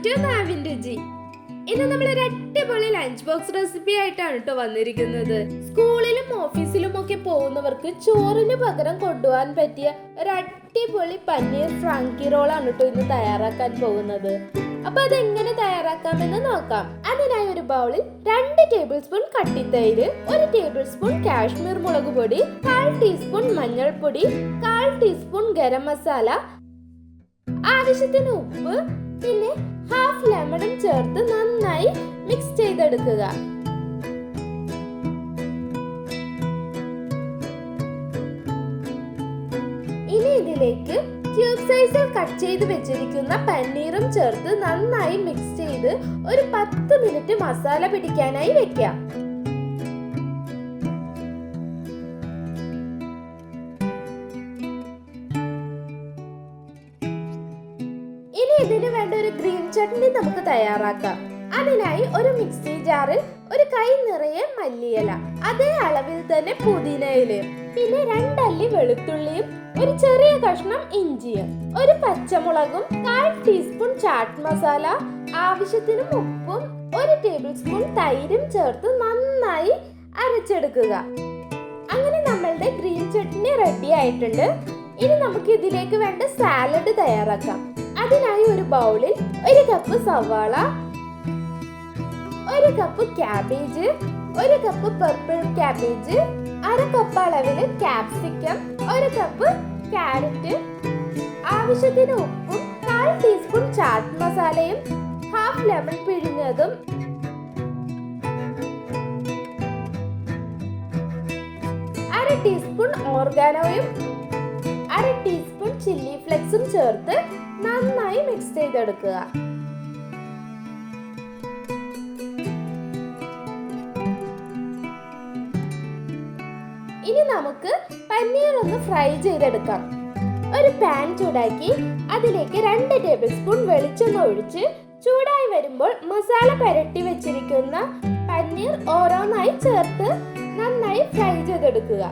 To നാവിൻ രുചി. ഇന്ന് നമ്മളൊരു അടിപൊളി ലഞ്ച് ബോക്സ് റെസിപ്പി ആയിട്ടാണ് കേട്ടോ വന്നിരിക്കുന്നത്. സ്കൂളിലും ഓഫീസിലും ഒക്കെ പോകുന്നവർക്ക് ചോറിന് പകരം കൊണ്ടുപോകാൻ പറ്റിയ ഒരു അടിപൊളി പനീർ ഫ്രാങ്കി റോളാണ് കേട്ടോ ഇന്ന് തയ്യാറാക്കാൻ പോകുന്നത്. അപ്പൊ അതെങ്ങനെ തയ്യാറാക്കാമെന്ന് നോക്കാം. അതിനായി ഒരു ബൗളിൽ 2 ടേബിൾ സ്പൂൺ കട്ടിത്തൈര്, 1 ടേബിൾ സ്പൂൺ കാശ്മീർ മുളക് പൊടി, 1/4 ടീസ്പൂൺ മഞ്ഞൾപ്പൊടി, 1/4 ടീസ്പൂൺ ഗരം മസാല, ആവശ്യത്തിന് ഉപ്പ്, പിന്നെ 1/2 ലെമണും ചേർത്ത് നന്നായി മിക്സ് ചെയ്തെടുക്കുക. ഇനി ഇതിലേക്ക് ക്യൂബ് സൈസിൽ കട്ട് ചെയ്ത് വെച്ചിരിക്കുന്ന പനീറും ചേർത്ത് നന്നായി മിക്സ് ചെയ്ത് ഒരു 10 മിനിറ്റ് മസാല പിടിക്കാനായി വെക്കാം. ഇനി ഇതിന് വേണ്ട ഒരു ഗ്രീൻ ചട്നി നമുക്ക് തയ്യാറാക്കാം. അതിനായി ഒരു മിക്സി ജാറിൽ ഒരു കൈ നിറയെ മല്ലിയില, അതേ അളവിൽ തന്നെ പുതിനയിലയും, പിന്നെ 2 അല്ലി വെളുത്തുള്ളിയും, ഒരു ചെറിയ കഷ്ണം ഇഞ്ചിയും, ഒരു പച്ചമുളകും, 1/4 ടീസ്പൂൺ ചാട്ട് മസാല, ആവശ്യത്തിന് ഉപ്പും, 1 ടേബിൾ സ്പൂൺ തൈരും ചേർത്ത് നന്നായി അരച്ചെടുക്കുക. അങ്ങനെ നമ്മളുടെ ഗ്രീൻ ചട്നി റെഡി ആയിട്ടുണ്ട്. ഇനി നമുക്ക് ഇതിലേക്ക് വേണ്ട സാലഡ് തയ്യാറാക്കാം. അതിനായി ഒരു ബൗളിൽ 1 കപ്പ് സവാള, 1 cup cabbage, 1 cup purple cabbage, 1/2 cup അളവില് ക്യാപ്സിക്കം, 1 കപ്പ് ക്യാരറ്റ്, ആവശ്യത്തിന് ഉപ്പും, 1/4 ടീസ്പൂൺ ചാട്ട് മസാലയും, 1/2 ലെമൺ പിഴിഞ്ഞതും, 1/2 ടീസ്പൂൺ ഓർഗാനോയും, 1/2 ടീസ്പൂൺ ചില്ലി ഫ്ലെക്സും ചേർത്ത് നന്നായി മിക്സ് ചെയ്തെടുക്കുക. ഇനി നമുക്ക് പനീർ ഒന്ന് ഫ്രൈ ചെയ്തെടുക്കാം. ഒരു പാൻ ചൂടാക്കി അതിലേക്ക് 2 ടേബിൾ സ്പൂൺ വെളിച്ചെണ്ണ ഒഴിച്ച് ചൂടായി വരുമ്പോൾ മസാല പുരട്ടി വെച്ചിരിക്കുന്ന പനീർ ഓരോന്നായി ചേർത്ത് നന്നായി ഫ്രൈ ചെയ്തെടുക്കുക.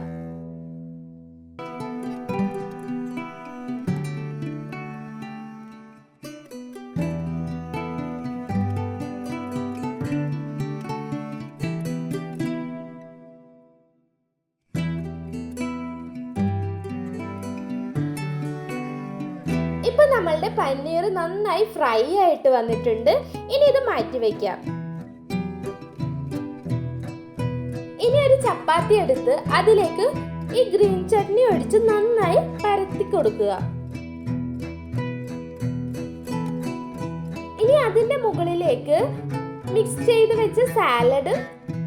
ഇപ്പൊ നമ്മളുടെ പനീർ നന്നായി ഫ്രൈ ആയിട്ട് വന്നിട്ടുണ്ട്. ഇനി ഇത് മാറ്റി വെക്കാം. ഇനി ഒരു ചപ്പാത്തി എടുത്ത് അതിലേക്ക് ഈ ഗ്രീൻ ചട്നി ഒഴിച്ച് നന്നായി പരത്തി കൊടുക്കുക. ഇനി അതിന്റെ മുകളിലേക്ക് മിക്സ് ചെയ്ത് വെച്ച സാലഡും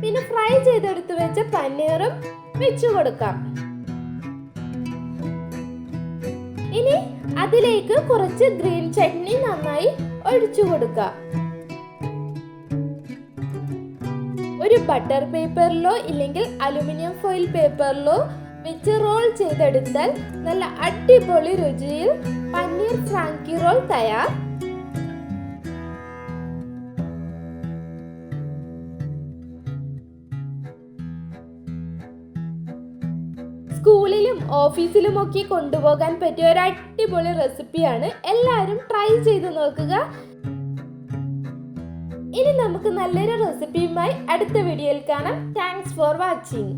പിന്നെ ഫ്രൈ ചെയ്തെടുത്ത് വെച്ച പനീറും വെച്ചു കൊടുക്കാം. ഇനി അതിലേക്ക് കുറച്ച് ഗ്രീൻ ചട്നി നന്നായി ഒഴിച്ചു കൊടുക്കുക. ഒരു ബട്ടർ പേപ്പറിലോ ഇല്ലെങ്കിൽ അലുമിനിയം ഫോയിൽ പേപ്പറിലോ വെച്ച് റോൾ ചെയ്തെടുത്താൽ നല്ല അടിപൊളി രുചിയിൽ പനീർ ഫ്രാങ്കി റോൾ തയ്യാർ. സ്കൂളിലും ഓഫീസിലും ഒക്കെ കൊണ്ടുപോകാൻ പറ്റിയ ഒരു അടിപൊളി റെസിപ്പിയാണ്. എല്ലാവരും ട്രൈ ചെയ്ത് നോക്കുക. ഇനി നമുക്ക് നല്ലൊരു റെസിപ്പിയുമായി അടുത്ത വീഡിയോയിൽ കാണാം. Thanks for watching.